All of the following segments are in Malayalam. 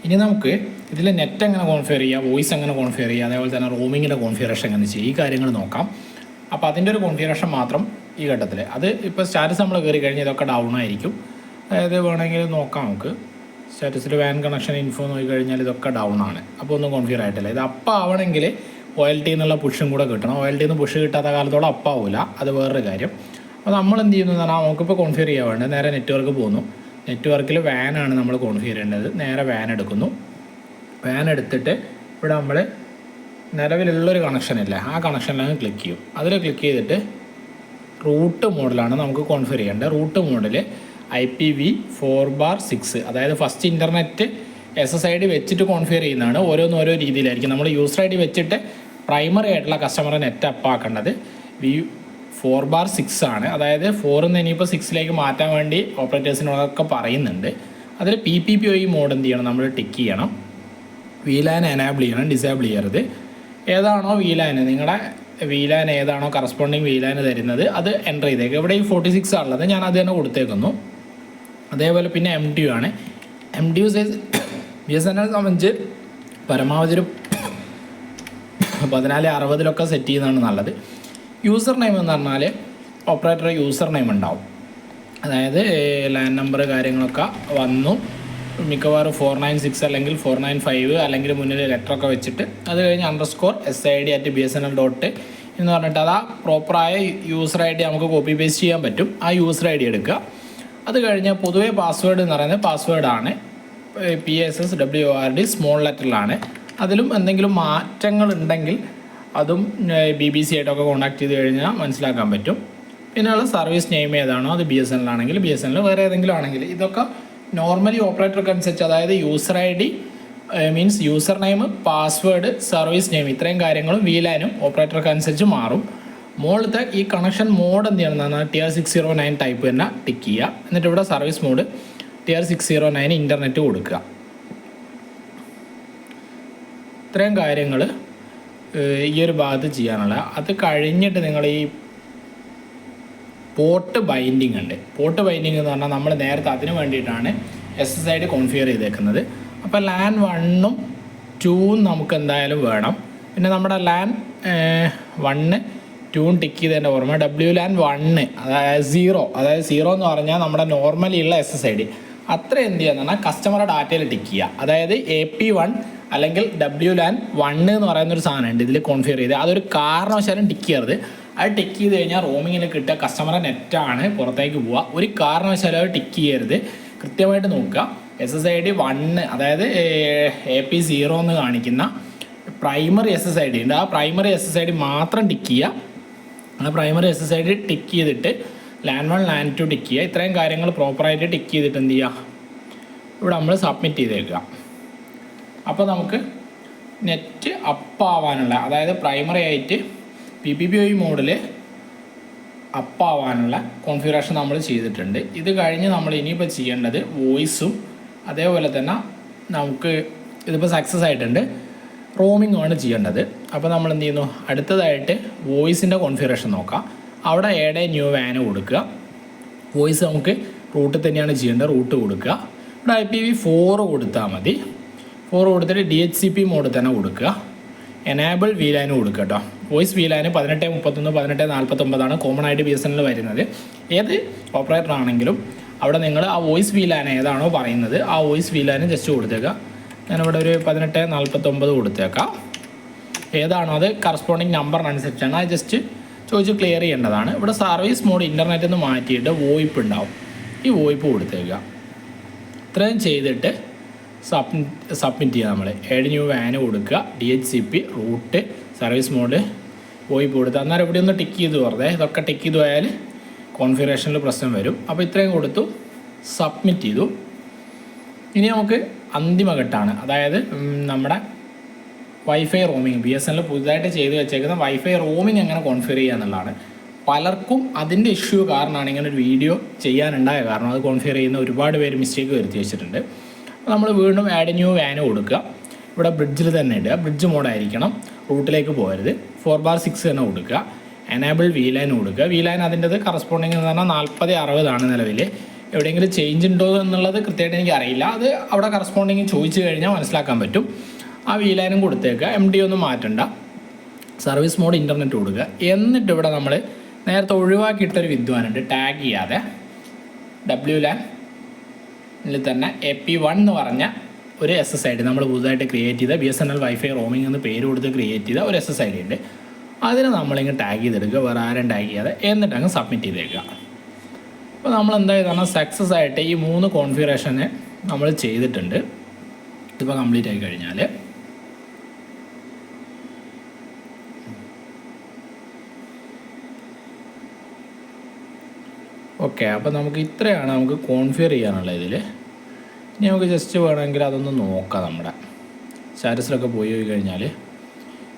ഇനി നമുക്ക് ഇതിൽ നെറ്റ് എങ്ങനെ കോൺഫിഗർ ചെയ്യുക, വോയിസ് എങ്ങനെ കോൺഫിഗർ ചെയ്യുക, അതേപോലെ തന്നെ റോമിങ്ങിൻ്റെ കോൺഫിഗറേഷൻ എങ്ങനെ ചെയ്യുക, ഈ കാര്യങ്ങൾ നോക്കാം. അപ്പോൾ അതിൻ്റെ ഒരു കോൺഫിഗറേഷൻ മാത്രം ഈ ഘട്ടത്തിൽ. അത് ഇപ്പോൾ സ്റ്റാറ്റസ് നമ്മൾ കയറി കഴിഞ്ഞാൽ ഇതൊക്കെ ഡൗൺ ആയിരിക്കും. അതായത് വേണമെങ്കിൽ നോക്കാം നമുക്ക്. സ്റ്റാറ്റസിൽ വാൻ കണക്ഷൻ ഇൻഫോ നോക്കിക്കഴിഞ്ഞാൽ ഇതൊക്കെ ഡൗൺ ആണ്. അപ്പോൾ ഒന്നും കോൺഫിഗർ ആയിട്ടില്ല. ഇത് അപ്പ് ആവണമെങ്കിൽ OLT എന്നുള്ള പുഷും കൂടെ കിട്ടണം. OLT നിന്ന് പുഷ് കിട്ടാത്ത കാലത്തോളം അപ്പാവില്ല. അത് വേറൊരു കാര്യം. അപ്പോൾ നമ്മൾ എന്ത് ചെയ്യുന്നു പറഞ്ഞാൽ നമുക്കിപ്പോൾ കോൺഫിഗർ ചെയ്യാൻ വേണ്ടത് നേരെ നെറ്റ്വർക്ക് പോകുന്നു. നെറ്റ്വർക്കിൽ വാനാണ് നമ്മൾ കോൺഫിഗർ ചെയ്യേണ്ടത്. നേരെ വാൻ എടുക്കുന്നു. വാൻ എടുത്തിട്ട് ഇവിടെ നമ്മൾ നിലവിലുള്ളൊരു കണക്ഷൻ ഇല്ല, ആ കണക്ഷനിലാണ് ക്ലിക്ക് ചെയ്യും. അതിൽ ക്ലിക്ക് ചെയ്തിട്ട് റൂട്ട് മോഡിലാണ് നമുക്ക് കോൺഫിഗർ ചെയ്യേണ്ടത്. റൂട്ട് മോഡിൽ IPv4/6, അതായത് ഫസ്റ്റ് ഇൻ്റർനെറ്റ് SSID വെച്ചിട്ട് കോൺഫിഗർ ചെയ്യുന്നതാണ്. ഓരോ രീതിയിലായിരിക്കും. നമ്മൾ യൂസർ ID വെച്ചിട്ട് പ്രൈമറി ആയിട്ടുള്ള കസ്റ്റമറെ നെറ്റ് അപ്പാക്കേണ്ടത് V4/6 ആണ്. അതായത് 4 നിന്ന് ഇനിയിപ്പോൾ 6ലേക്ക് മാറ്റാൻ വേണ്ടി ഓപ്പറേറ്റേഴ്സിനോടൊക്കെ പറയുന്നുണ്ട്. അതിൽ PPPoE മോഡ് എന്ത് ചെയ്യണം, നമ്മൾ ടിക്ക് ചെയ്യണം. VLAN എനാബിൾ ചെയ്യണം, ഡിസേബിൾ ചെയ്യരുത്. ഏതാണോ VLAN, നിങ്ങളുടെ VLAN ഏതാണോ കറസ്പോണ്ടിങ് VLAN തരുന്നത് അത് എൻ്റർ ചെയ്തേക്കുക. ഇവിടെ ഈ 46 ആണുള്ളത്, ഞാൻ അത് തന്നെ കൊടുത്തേക്കുന്നു. അതേപോലെ പിന്നെ MDU ആണ്. MDU സൈസ് BSNL സംബന്ധിച്ച് പരമാവധി ഒരു 1460 സെറ്റ് ചെയ്യുന്നതാണ് നല്ലത്. യൂസർ നെയിം എന്ന് പറഞ്ഞാൽ ഓപ്പറേറ്റർ യൂസർ നെയിം ഉണ്ടാവും. അതായത് ലാൻഡ് നമ്പർ കാര്യങ്ങളൊക്കെ വന്നു, മിക്കവാറും 496 അല്ലെങ്കിൽ 495 അല്ലെങ്കിൽ മുന്നിൽ ലെറ്ററൊക്കെ വെച്ചിട്ട് അത് കഴിഞ്ഞ് _SID@BSNL. എന്ന് പറഞ്ഞിട്ട് അത് ആ പ്രോപ്പറായ യൂസർ ID നമുക്ക് കോപ്പി പേസ്റ്റ് ചെയ്യാൻ പറ്റും. ആ യൂസർ ID എടുക്കുക. അത് കഴിഞ്ഞ് പൊതുവേ പാസ്വേഡ് എന്ന് പറയുന്നത് പാസ്വേഡാണ് PSSWORD സ്മോൾ ലെറ്ററിലാണ്. അതിലും എന്തെങ്കിലും മാറ്റങ്ങൾ ഉണ്ടെങ്കിൽ അതും BBC ആയിട്ടൊക്കെ കോൺടാക്ട് ചെയ്ത് കഴിഞ്ഞാൽ മനസ്സിലാക്കാൻ പറ്റും. പിന്നെയുള്ള സർവീസ് നെയിം ഏതാണോ അത് BSNL ആണെങ്കിൽ BSNL, വേറെ ഏതെങ്കിലും ആണെങ്കിൽ ഇതൊക്കെ നോർമലി ഓപ്പറേറ്റർക്ക് അനുസരിച്ച്, അതായത് user ID means user name, password, service name, ഇത്രയും കാര്യങ്ങളും VLANും ഓപ്പറേറ്റർക്ക് അനുസരിച്ച് മാറും. മുകളിലത്തെ ഈ കണക്ഷൻ മോഡ് എന്ത് ചെയ്യണമെന്ന് Tier 609 ടൈപ്പ് തന്നെ ടിക്ക് ചെയ്യുക. എന്നിട്ട് ഇവിടെ സർവീസ് മോഡ് Tier 609 ഇൻ്റർനെറ്റ് കൊടുക്കുക. ഇത്രയും കാര്യങ്ങൾ ഈ ഒരു ഭാഗത്ത് ചെയ്യാനുള്ള. അത് കഴിഞ്ഞിട്ട് നിങ്ങൾ ഈ പോർട്ട് ബൈൻഡിങ് ഉണ്ട്. പോർട്ട് ബൈൻഡിങ് എന്ന് പറഞ്ഞാൽ നമ്മൾ നേരത്തെ അതിന് വേണ്ടിയിട്ടാണ് SSID കോൺഫിഗർ ചെയ്തേക്കുന്നത്. അപ്പോൾ LAN 1ഉം 2ഉം നമുക്ക് എന്തായാലും വേണം. പിന്നെ നമ്മുടെ LAN 1 2 ടിക്ക് ചെയ്തതിൻ്റെ ഓർമ്മ WLAN 1 അതായത് 0 എന്ന് പറഞ്ഞാൽ നമ്മുടെ നോർമലി ഉള്ള SSID അത്ര എന്ത് ചെയ്യുക പറഞ്ഞാൽ കസ്റ്റമറുടെ ഡാറ്റയിൽ ടിക്ക് ചെയ്യുക. അതായത് AP1 അല്ലെങ്കിൽ WLAN 1 എന്ന് പറയുന്നൊരു സാധനമുണ്ട് ഇതിൽ കോൺഫിഗർ ചെയ്ത്. അതൊരു കാരണവശാലും ടിക്ക് ചെയ്യരുത്. അത് ടിക്ക് ചെയ്ത് കഴിഞ്ഞാൽ റോമിങ്ങിൽ കിട്ടുക കസ്റ്റമറെ നെറ്റാണ് പുറത്തേക്ക് പോവുക. ഒരു കാരണവശാലും അത് ടിക്ക് ചെയ്യരുത്. കൃത്യമായിട്ട് നോക്കുക. SSID 1 അതായത് AP0 എന്ന് കാണിക്കുന്ന പ്രൈമറി SSID ഉണ്ട്. ആ പ്രൈമറി SSID മാത്രം ടിക്ക് ചെയ്യുക. ആ പ്രൈമറി SSID ടിക്ക് ചെയ്തിട്ട് LAN 1 LAN 2 ടിക്ക് ചെയ്യുക. ഇത്രയും കാര്യങ്ങൾ പ്രോപ്പറായിട്ട് ടിക്ക് ചെയ്തിട്ട് എന്ത് ചെയ്യുക, ഇവിടെ നമ്മൾ സബ്മിറ്റ് ചെയ്തേക്കുക. അപ്പോൾ നമുക്ക് നെറ്റ് അപ്പാവാനുള്ള, അതായത് പ്രൈമറി ആയിട്ട് PPPoE മോഡിൽ അപ്പാവാനുള്ള കോൺഫിഗറേഷൻ നമ്മൾ ചെയ്തിട്ടുണ്ട്. ഇത് കഴിഞ്ഞ് നമ്മൾ ഇനിയിപ്പോൾ ചെയ്യേണ്ടത് വോയിസും അതേപോലെ തന്നെ നമുക്ക് ഇതിപ്പോൾ സക്സസ് ആയിട്ടുണ്ട്, റോമിംഗ് ആണ് ചെയ്യേണ്ടത്. അപ്പോൾ നമ്മൾ എന്ത് ചെയ്യുന്നു, അടുത്തതായിട്ട് വോയിസിൻ്റെ കോൺഫിഗറേഷൻ നോക്കാം. അവിടെ ന്യൂ വാൻ കൊടുക്കുക. വോയിസ് നമുക്ക് റൂട്ടിൽ തന്നെയാണ് ചെയ്യേണ്ടത്. റൂട്ട് കൊടുക്കുക. ഇവിടെ IPv4 കൊടുത്താൽ മതി. 4 കൊടുത്തിട്ട് DHCP മോഡ് തന്നെ കൊടുക്കുക. എനാബിൾ VLAN കൊടുക്കുക കേട്ടോ. വോയിസ് VLAN 1831 1849 കോമൺ ആയിട്ട് BSNL വരുന്നത്. ഏത് ഓപ്പറേറ്റർ ആണെങ്കിലും അവിടെ നിങ്ങൾ ആ വോയിസ് VLAN ഏതാണോ പറയുന്നത് ആ വോയിസ് VLAN ജസ്റ്റ് കൊടുത്തേക്കുക. ഞാനിവിടെ ഒരു 1849 കൊടുത്തേക്കാം. ഏതാണോ അത് കറസ്പോണ്ടിങ് നമ്പറിനനുസരിച്ചാണ്. അത് ജസ്റ്റ് ചോദിച്ച് ക്ലിയർ ചെയ്യേണ്ടതാണ്. ഇവിടെ സർവീസ് മോഡ് ഇൻ്റർനെറ്റിൽ നിന്ന് മാറ്റിയിട്ട് വോയിപ്പ് ഉണ്ടാവും. ഈ വോയിപ്പ് കൊടുത്തേക്കുക. ഇത്രയും ചെയ്തിട്ട് സബ്മിറ്റ് ചെയ്യുക. നമ്മൾ ന്യൂ വാൻ കൊടുക്കുക. DHCP route service mode VoIP കൊടുക്കുക. അന്നേരം ഇവിടെ ഒന്ന് ടിക്ക് ചെയ്ത് വെറുതെ ഇതൊക്കെ ടിക്ക് ചെയ്ത് പോയാൽ കോൺഫിഗറേഷനിൽ പ്രശ്നം വരും. അപ്പോൾ ഇത്രയും കൊടുത്തു, സബ്മിറ്റ് ചെയ്തു. ഇനി നമുക്ക് അന്തിമഘട്ടമാണ്, അതായത് നമ്മുടെ വൈഫൈ റോമിങ്. BSNL പുതുതായിട്ട് ചെയ്ത് വെച്ചേക്കുന്ന വൈഫൈ റോമിങ് എങ്ങനെ കോൺഫിഗർ ചെയ്യുക എന്നുള്ളതാണ്. പലർക്കും അതിൻ്റെ ഇഷ്യൂ കാരണമാണ് ഇങ്ങനെ ഒരു വീഡിയോ ചെയ്യാനുണ്ടായ കാരണം. അത് കോൺഫിഗർ ചെയ്യുന്ന ഒരുപാട് പേര് മിസ്റ്റേക്ക് വരുത്തി വെച്ചിട്ടുണ്ട്. നമ്മൾ വീണ്ടും ന്യൂ വാൻ കൊടുക്കുക. ഇവിടെ ബ്രിഡ്ജിൽ തന്നെ ഇടുക. ബ്രിഡ്ജ് മോഡായിരിക്കണം, റൂട്ടിലേക്ക് പോകരുത്. 4/6 തന്നെ കൊടുക്കുക. എനാബിൾ VLAN കൊടുക്കുക. VLAN അതിൻ്റെത് കറസ്പോണ്ടിങ് എന്ന് പറഞ്ഞാൽ 4060 നിലവിൽ. എവിടെയെങ്കിലും ചേഞ്ച് ഉണ്ടോ എന്നുള്ളത് കൃത്യമായിട്ട് എനിക്ക് അറിയില്ല. അത് അവിടെ കറസ്പോണ്ടിങ് ചോദിച്ചു കഴിഞ്ഞാൽ മനസ്സിലാക്കാൻ പറ്റും. ആ വീലാനും കൊടുത്തേക്കുക, MD ഒന്നും മാറ്റണ്ട, സർവീസ് മോഡ് ഇൻ്റർനെറ്റ് കൊടുക്കുക. എന്നിട്ട് ഇവിടെ നമ്മൾ നേരത്തെ ഒഴിവാക്കിയിട്ടൊരു വിദ്വാനുണ്ട് ടാഗ് ചെയ്യാതെ, WLAN തന്നെ AP1 എന്ന് പറഞ്ഞ ഒരു SSID നമ്മൾ പുതുതായിട്ട് ക്രിയേറ്റ് ചെയ്ത BSNL വൈഫൈ റോമിംഗ് എന്ന് പേര് കൊടുത്ത് ക്രിയേറ്റ് ചെയ്ത ഒരു SSID ഉണ്ട്. അതിന് നമ്മളിങ്ങനെ ടാഗ് ചെയ്തെടുക്കുക, വേറെ ആരും ടാഗ് ചെയ്യാതെ, എന്നിട്ട് അങ്ങ് സബ്മിറ്റ് ചെയ്തേക്കുക. അപ്പോൾ നമ്മൾ എന്താ ചെയ്താണ് സക്സസ് ആയിട്ട് ഈ 3 കോൺഫിഗറേഷന് നമ്മൾ ചെയ്തിട്ടുണ്ട്. ഇതിപ്പോൾ കംപ്ലീറ്റ് ആയി കഴിഞ്ഞാൽ ഓക്കെ. അപ്പോൾ നമുക്ക് ഇത്രയാണ് നമുക്ക് കോൺഫിഗർ ചെയ്യാനുള്ളത് ഇതിൽ. ഇനി നമുക്ക് ജസ്റ്റ് വേണമെങ്കിൽ അതൊന്ന് നോക്കാം. നമ്മുടെ സ്റ്റാറ്റസിലൊക്കെ പോയി കഴിഞ്ഞാൽ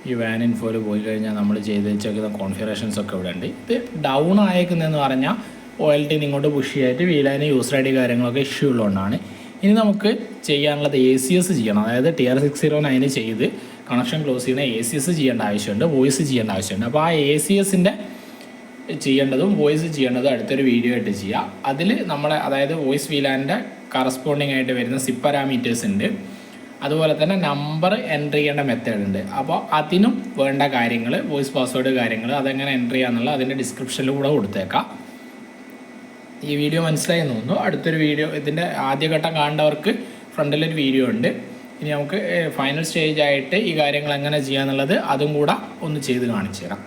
ഈ വാൻ ഇൻഫോയിൽ പോയി കഴിഞ്ഞാൽ നമ്മൾ ചെയ്ത് വെച്ചേക്കുന്ന കോൺഫിഗറേഷൻസൊക്കെ ഇവിടെ ഉണ്ട്. ഇത് ഡൗൺ ആയേക്കുന്നതെന്ന് പറഞ്ഞാൽ OLT ഇങ്ങോട്ട് പുഷ് ചെയ്തിട്ട് വീലാന് യൂസർ ID കാര്യങ്ങളൊക്കെ ഇഷ്യൂ ഉള്ളതുകൊണ്ടാണ്. ഇനി നമുക്ക് ചെയ്യാനുള്ളത് ACS ചെയ്യണം. അതായത് TR609 ചെയ്ത് കണക്ഷൻ ക്ലോസ് ചെയ്യുന്ന ACS ചെയ്യേണ്ട ആവശ്യമുണ്ട്, വോയിസ് ചെയ്യേണ്ട ആവശ്യമുണ്ട്. അപ്പോൾ ആ ACSൻ്റെ ചെയ്യേണ്ടതും വോയിസ് ചെയ്യേണ്ടതും അടുത്തൊരു വീഡിയോ ആയിട്ട് ചെയ്യുക. അതിൽ നമ്മളെ അതായത് വോയിസ് വീലാൻ്റെ കറസ്പോണ്ടിങ് ആയിട്ട് വരുന്ന സിപ്പ് പാരാമീറ്റേഴ്സ് ഉണ്ട്, അതുപോലെ തന്നെ നമ്പർ എൻ്റർ ചെയ്യേണ്ട മെത്തേഡ് ഉണ്ട്. അപ്പോൾ അതിനും വേണ്ട കാര്യങ്ങൾ, വോയിസ് പാസ്വേഡ് കാര്യങ്ങൾ അതെങ്ങനെ എൻ്റർ ചെയ്യാന്നുള്ള അതിൻ്റെ ഡിസ്ക്രിപ്ഷനിൽ കൂടെ കൊടുത്തേക്കാം. ഈ വീഡിയോ മനസ്സിലായി തോന്നുന്നു. അടുത്തൊരു വീഡിയോ ഇതിൻ്റെ ആദ്യഘട്ടം കാണേണ്ടവർക്ക് ഫ്രണ്ടിലൊരു വീഡിയോ ഉണ്ട്. ഇനി നമുക്ക് ഫൈനൽ സ്റ്റേജ് ആയിട്ട് ഈ കാര്യങ്ങൾ എങ്ങനെ ചെയ്യാന്നുള്ളത് അതും കൂടെ ഒന്ന് ചെയ്ത് കാണിച്ചു തരാം.